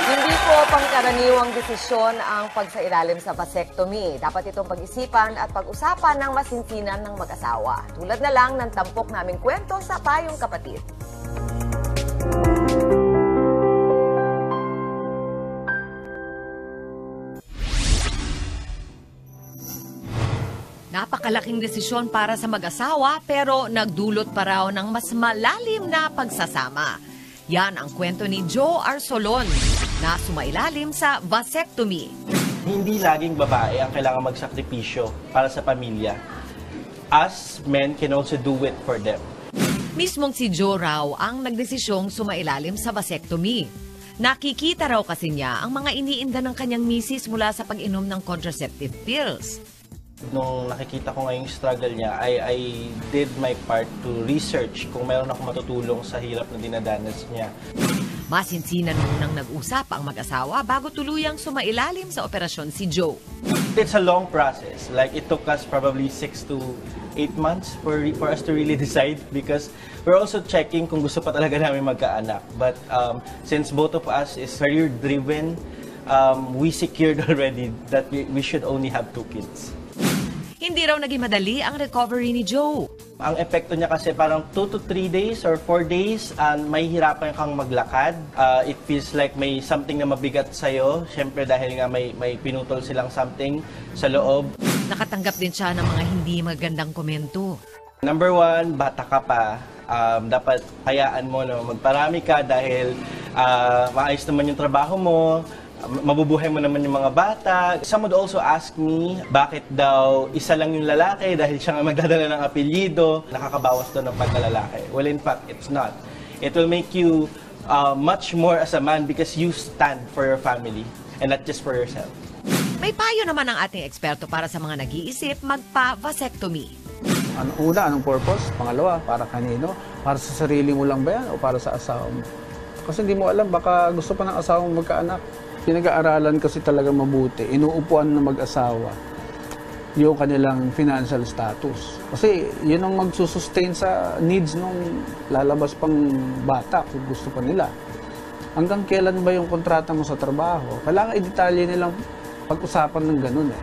Hindi po pangkaraniwang desisyon ang pagsailalim sa vasectomy. Dapat itong pag-isipan at pag-usapan ng masinsinan ng mag-asawa. Tulad na lang ng tampok naming kwento sa Payong Kapatid. Napakalaking desisyon para sa mag-asawa pero nagdulot pa raw ng mas malalim na pagsasama. Yan ang kwento ni Joe Arsolon na sumailalim sa vasectomy. Hindi laging babae ang kailangan magsakripisyo para sa pamilya. Us men can also do it for them. Mismong si Joe raw ang nagdesisyong sumailalim sa vasectomy. Nakikita raw kasi niya ang mga iniinda ng kanyang misis mula sa pag-inom ng contraceptive pills. Nung nakikita ko ngayong struggle niya, I did my part to research kung meron ako matutulong sa hirap na dinadanas niya. Masinsinan munang nag-usap ang mag-asawa bago tuluyang sumailalim sa operasyon si Joe. It's a long process. Like, it took us probably 6 to 8 months for us to really decide because we're also checking kung gusto pa talaga namin magkaanak. But since both of us is career-driven, we secured already that we should only have 2 kids. Hindi raw naging madali ang recovery ni Joe. Ang epekto niya kasi parang 2 to 3 days or 4 days, may hirapan kang maglakad. It feels like may something na mabigat sa'yo. Siyempre dahil nga may pinutol silang something sa loob. Nakatanggap din siya ng mga hindi magandang komento. Number 1, bata ka pa. Dapat hayaan mo na magparami ka dahil maayos naman yung trabaho mo. Mabubuhay mo naman yung mga bata. Some would also ask me, bakit daw isa lang yung lalaki dahil siya nga magdadala ng apelyido, nakakabawas doon ng pagkalalaki. Well, in fact, it's not. It will make you much more as a man because you stand for your family and not just for yourself. May payo naman ang ating eksperto para sa mga nag-iisip magpa-vasectomy. Una, anong purpose? Pangalawa, para kanino? Para sa sarili mo lang ba yan o para sa asawa mo? Kasi hindi mo alam, baka gusto pa ng asawa mo magkaanak. Pinag-aaralan kasi talaga mabuti, inuupuan ng mag-asawa yung kanilang financial status. Kasi yun ang magsusustain sa needs nung lalabas pang bata kung gusto pa nila. Hanggang kailan ba yung kontrata mo sa trabaho? Kailangan i-detalye nilang pag-usapan ng ganun eh.